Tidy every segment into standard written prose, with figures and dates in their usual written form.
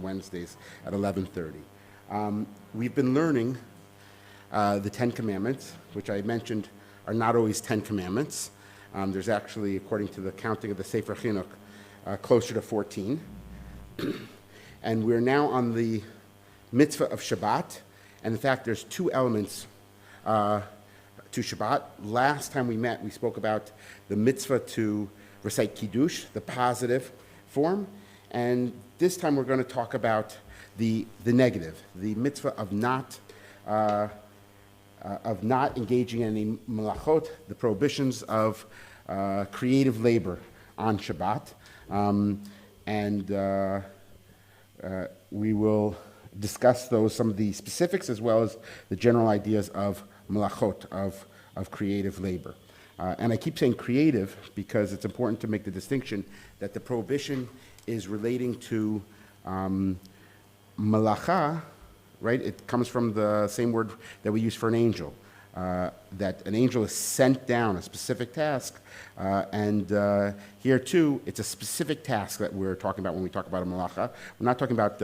Wednesdays at 11:30. We've been learning the Ten Commandments, which I mentioned are not always 10 commandments. There's actually, according to the counting of the Sefer Chinuch, closer to 14. And we're now on the Mitzvah of Shabbat. And in fact, there's two elements to Shabbat. Last time we met, we spoke about the mitzvah to recite Kiddush, the positive form. And this time we're going to talk about the negative, the mitzvah of not engaging in any melachot, the prohibitions of creative labor on Shabbat. We will discuss some of the specifics as well as the general ideas of melachot, of creative labor. And I keep saying creative because it's important to make the distinction that the prohibition is relating to melacha, right? It comes from the same word that we use for an angel, that an angel is sent down a specific task. And here too, it's a specific task that we're talking about when we talk about a melacha. We're not talking about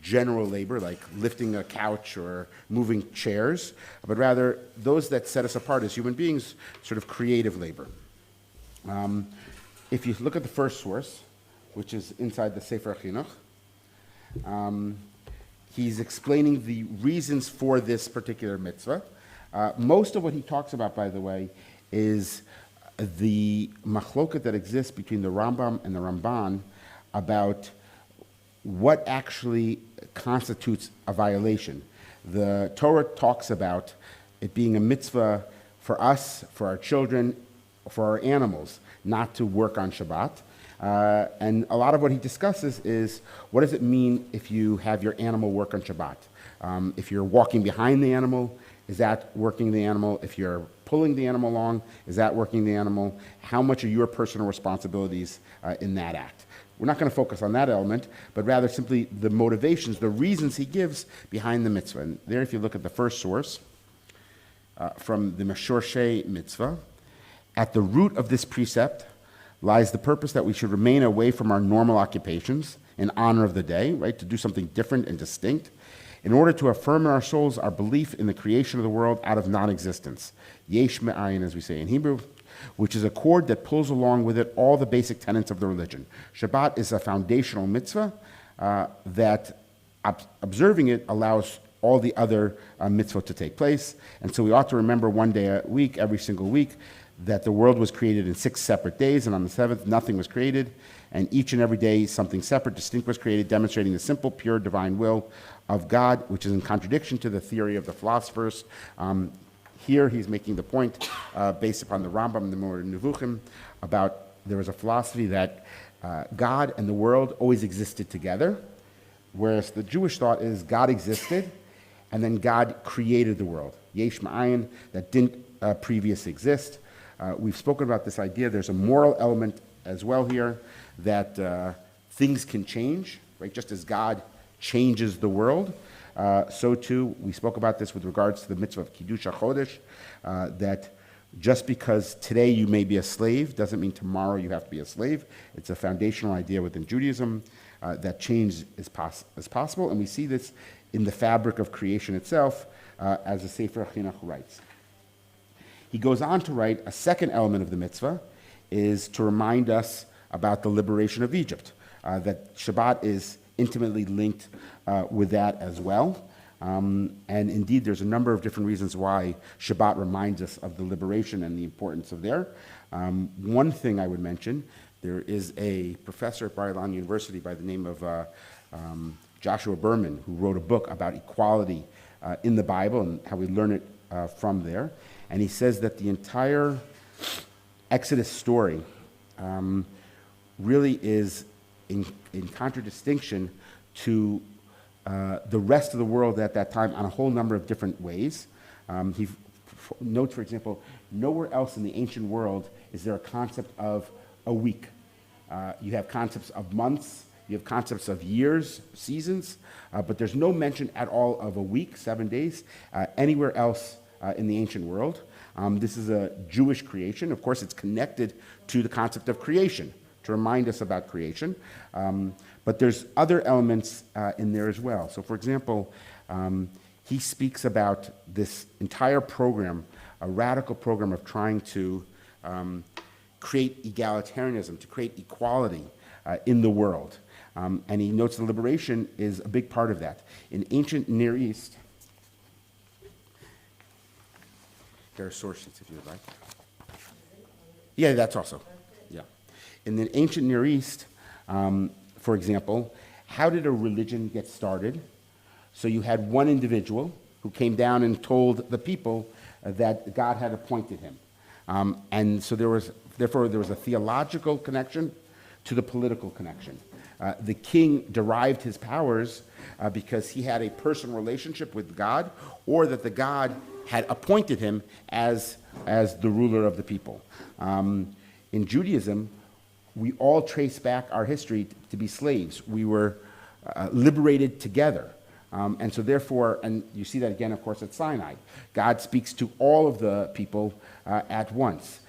general labor, like lifting a couch or moving chairs, but rather those that set us apart as human beings, sort of creative labor. If you look at the first source, which is inside the Sefer Chinuch, he's explaining the reasons for this particular mitzvah. Most of what he talks about, by the way, is the machloket that exists between the Rambam and the Ramban about what actually constitutes a violation. The Torah talks about it being a mitzvah for us, for our children, for our animals, not to work on Shabbat. And a lot of what he discusses is, what does it mean if you have your animal work on Shabbat? If you're walking behind the animal, is that working the animal? If you're pulling the animal along, is that working the animal? How much are your personal responsibilities in that act? We're not going to focus on that element, but rather simply the motivations, the reasons he gives behind the mitzvah. And there, if you look at the first source, from the Meshorshei mitzvah, at the root of this precept lies the purpose that we should remain away from our normal occupations in honor of the day, right, to do something different and distinct, in order to affirm in our souls our belief in the creation of the world out of non-existence. Yesh me'ayin, as we say in Hebrew, which is a cord that pulls along with it all the basic tenets of the religion. Shabbat is a foundational mitzvah that observing it allows all the other mitzvot to take place. And so we ought to remember one day a week, every single week, that the world was created in 6 separate days, and on the 7th, nothing was created. And each and every day, something separate, distinct was created, demonstrating the simple, pure, divine will of God, which is in contradiction to the theory of the philosophers. Here he's making the point, based upon the Rambam and the Moreh Nevuchim, about there was a philosophy that God and the world always existed together, whereas the Jewish thought is God existed, and then God created the world. Yesh ma'ayin, that didn't previously exist. We've spoken about this idea. There's a moral element as well here, that things can change, right? Just as God changes the world, so too, we spoke about this with regards to the mitzvah of Kiddush HaChodesh, that just because today you may be a slave doesn't mean tomorrow you have to be a slave. It's a foundational idea within Judaism that change is possible, and we see this in the fabric of creation itself, as the Sefer Chinuch writes. He goes on to write, a second element of the mitzvah is to remind us about the liberation of Egypt, that Shabbat is intimately linked with that as well. And indeed, there's a number of different reasons why Shabbat reminds us of the liberation and the importance of there. One thing I would mention, there is a professor at Bar-Ilan University by the name of Joshua Berman, who wrote a book about equality in the Bible and how we learn it from there. And he says that the entire Exodus story really is in contradistinction to the rest of the world at that time on a whole number of different ways. He notes, for example, nowhere else in the ancient world is there a concept of a week. You have concepts of months, you have concepts of years, seasons, but there's no mention at all of a week, 7 days, anywhere else in the ancient world. This is a Jewish creation. Of course, it's connected to the concept of creation, to remind us about creation. But there's other elements in there as well. So for example, he speaks about this entire program, a radical program of trying to create egalitarianism, to create equality in the world. And he notes the liberation is a big part of that. In ancient Near East, there are source sheets if you would like. Yeah, that's also, yeah. In the ancient Near East, for example, how did a religion get started? So you had one individual who came down and told the people that God had appointed him. And so therefore there was a theological connection to the political connection. The king derived his powers because he had a personal relationship with God, or that the God had appointed him as the ruler of the people. In Judaism, we all trace back our history to be slaves. We were liberated together. And so therefore, and you see that again, of course, at Sinai. God speaks to all of the people at once,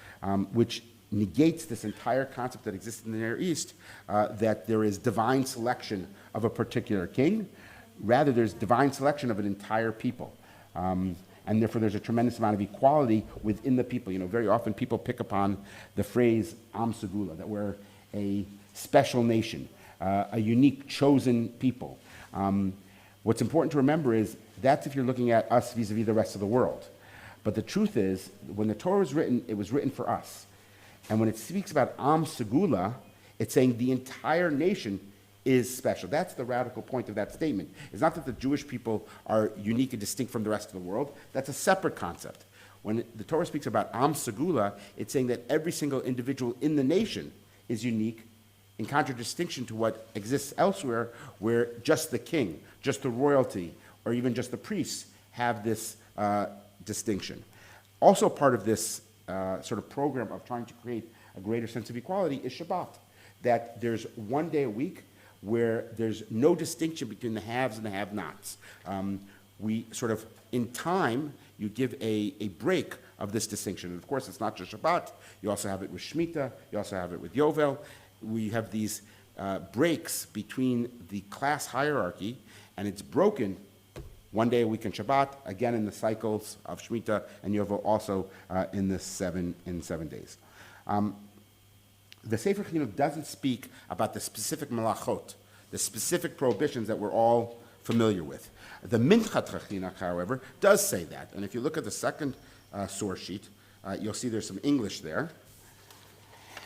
which negates this entire concept that exists in the Near East, that there is divine selection of a particular king. Rather, there's divine selection of an entire people. And therefore, there's a tremendous amount of equality within the people. You know, very often people pick upon the phrase Am Segula, that we're a special nation, a unique, chosen people. What's important to remember is that's if you're looking at us vis-a-vis the rest of the world. But the truth is, when the Torah was written, it was written for us. And when it speaks about Am Segula, it's saying the entire nation is special. That's the radical point of that statement. It's not that the Jewish people are unique and distinct from the rest of the world. That's a separate concept. When the Torah speaks about Am Segula, it's saying that every single individual in the nation is unique, in contradistinction to what exists elsewhere, where just the king, just the royalty, or even just the priests have this distinction. Also part of this sort of program of trying to create a greater sense of equality is Shabbat, that there's one day a week where there's no distinction between the haves and the have-nots. We sort of, in time, you give a break of this distinction. And of course, it's not just Shabbat. You also have it with Shemitah. You also have it with Yovel. We have these breaks between the class hierarchy, and it's broken one day a week in Shabbat, again in the cycles of Shemitah and Yovel, also in the 7 days. The Sefer Chinuch doesn't speak about the specific melachot, the specific prohibitions that we're all familiar with. The Minchat Chinuch, however, does say that. And if you look at the second source sheet, you'll see there's some English there.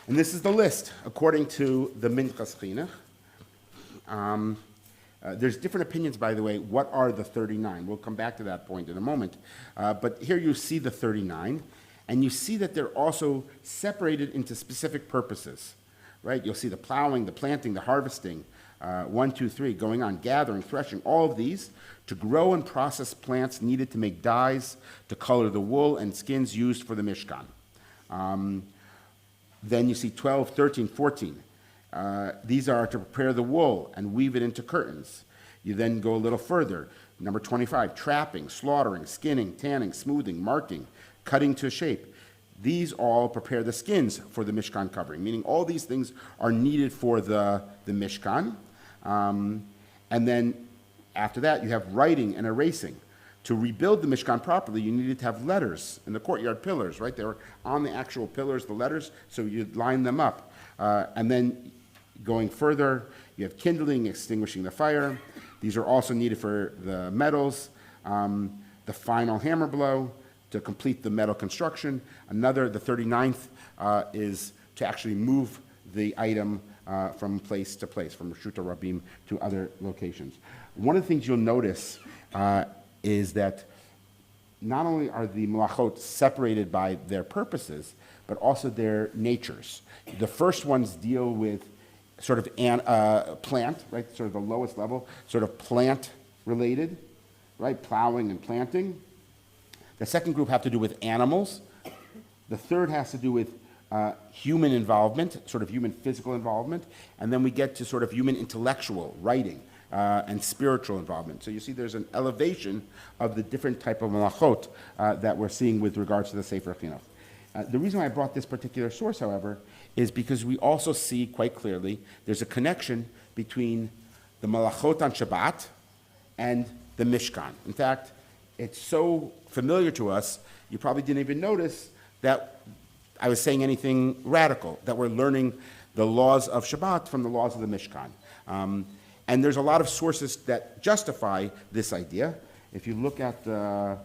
And this is the list, according to the Minchat Chinuch. There's different opinions, by the way, what are the 39? We'll come back to that point in a moment. But here you see the 39. And you see that they're also separated into specific purposes, right? You'll see the plowing, the planting, the harvesting, 1, 2, 3, going on, gathering, threshing, all of these to grow and process plants needed to make dyes, to color the wool and skins used for the Mishkan. Then you see 12, 13, 14. These are to prepare the wool and weave it into curtains. You then go a little further. Number 25, trapping, slaughtering, skinning, tanning, smoothing, marking, cutting to shape. These all prepare the skins for the Mishkan covering, meaning all these things are needed for the Mishkan. And then after that, you have writing and erasing. To rebuild the Mishkan properly, you needed to have letters in the courtyard pillars, right? They were on the actual pillars, the letters, so you'd line them up. And then going further, you have kindling, extinguishing the fire. These are also needed for the metals, the final hammer blow, to complete the metal construction. Another, the 39th, is to actually move the item from place to place, from Reshuta Rabim to other locations. One of the things you'll notice is that not only are the melachot separated by their purposes, but also their natures. The first ones deal with sort of plant, right, sort of the lowest level, sort of plant related, right, plowing and planting. The second group have to do with animals. The third has to do with human involvement, sort of human physical involvement. And then we get to sort of human intellectual, writing, and spiritual involvement. So you see there's an elevation of the different type of melachot that we're seeing with regards to the Sefer Chinuch. The reason why I brought this particular source, however, is because we also see quite clearly there's a connection between the Melachot on Shabbat and the Mishkan. In fact, it's so familiar to us, you probably didn't even notice that I was saying anything radical, that we're learning the laws of Shabbat from the laws of the Mishkan. And there's a lot of sources that justify this idea. If you look at the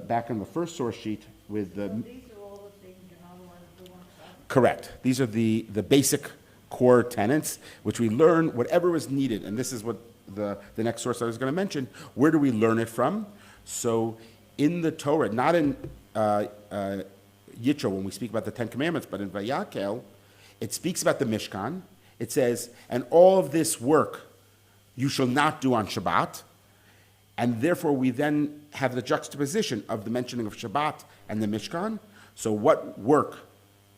back in the first source sheet with the... These are all the things you're not allowed to do on Shabbat. Correct. These are the basic core tenets, which we learn whatever is needed. And this is what the next source I was going to mention. Where do we learn it from? So in the Torah, not in Yitro when we speak about the Ten Commandments, but in Vayakel, it speaks about the Mishkan. It says, and all of this work you shall not do on Shabbat. And therefore we then have the juxtaposition of the mentioning of Shabbat and the Mishkan. So what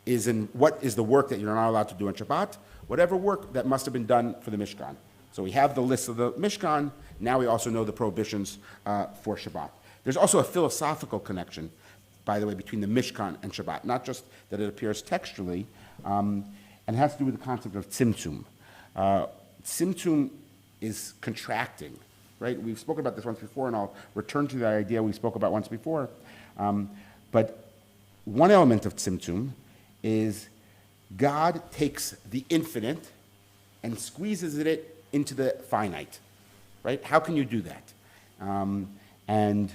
is the work that you're not allowed to do on Shabbat? Whatever work that must have been done for the Mishkan. So we have the list of the Mishkan. Now we also know the prohibitions for Shabbat. There's also a philosophical connection, by the way, between the Mishkan and Shabbat. Not just that it appears textually, and it has to do with the concept of tzimtzum. Tzimtzum is contracting, right? We've spoken about this once before, and I'll return to that idea we spoke about once before. But one element of tzimtzum is God takes the infinite and squeezes it into the finite, right? How can you do that? And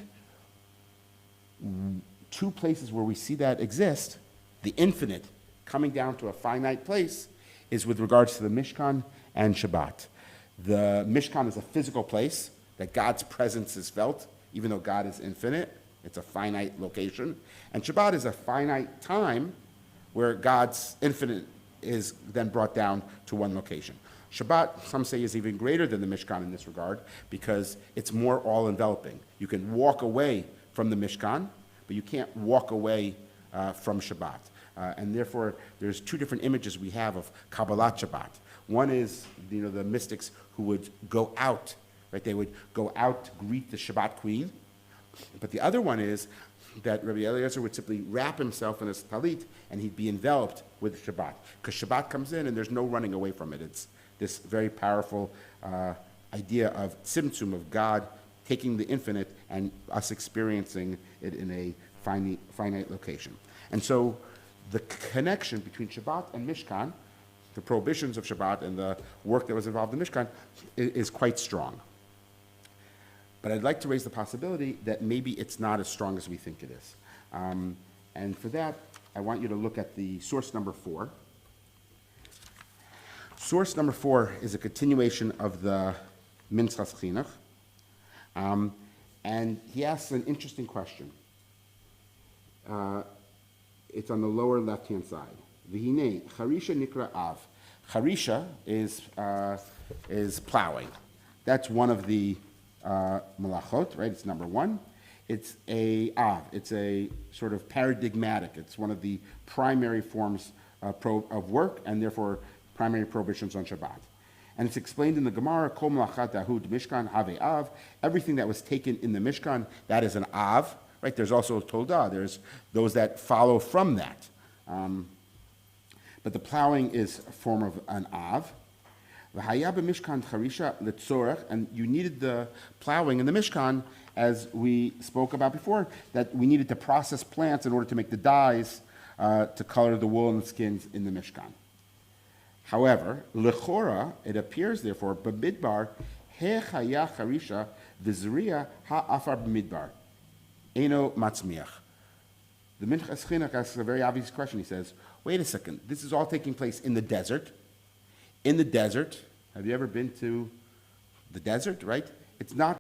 two places where we see that exist, the infinite coming down to a finite place, is with regards to the Mishkan and Shabbat. The Mishkan is a physical place that God's presence is felt, even though God is infinite. It's a finite location. And Shabbat is a finite time where God's infinite is then brought down to one location. Shabbat, some say, is even greater than the Mishkan in this regard because it's more all-enveloping. You can walk away from the Mishkan, but you can't walk away from Shabbat. And therefore, there's two different images we have of Kabbalat Shabbat. One is, the mystics who would go out, right? They would go out to greet the Shabbat queen. But the other one is that Rabbi Eliezer would simply wrap himself in his talit and he'd be enveloped with Shabbat. Because Shabbat comes in and there's no running away from it. It's this very powerful idea of tzimtzum, of God taking the infinite and us experiencing it in a finite location. And so the connection between Shabbat and Mishkan, the prohibitions of Shabbat and the work that was involved in Mishkan, is quite strong. But I'd like to raise the possibility that maybe it's not as strong as we think it is. And for that, I want you to look at the source number 4. Source number 4 is a continuation of the Minchas Chinuch. And he asks an interesting question. It's on the lower left-hand side. V'hinei, charisha nikra av. Charisha is plowing. That's one of the Melachot, right? It's number 1. It's a av. It's a sort of paradigmatic. It's one of the primary forms of work, and therefore primary prohibitions on Shabbat. And it's explained in the Gemara, Kol Melachat Dahud Mishkan Have Av. Everything that was taken in the Mishkan, that is an av, right? There's also a Todah. There's those that follow from that. But the plowing is a form of an av. V'haya b'mishkan charisha litzorech, and you needed the plowing in the Mishkan, as we spoke about before, that we needed to process plants in order to make the dyes to color the wool and the skins in the Mishkan. However, lechora, it appears therefore, b'midbar, hechaya charisha v'zriya ha'afar b'midbar, eno matzmiach. The Minchas Chinuch asks a very obvious question. He says, wait a second, this is all taking place in the desert. In the desert, have you ever been to the desert, right? It's not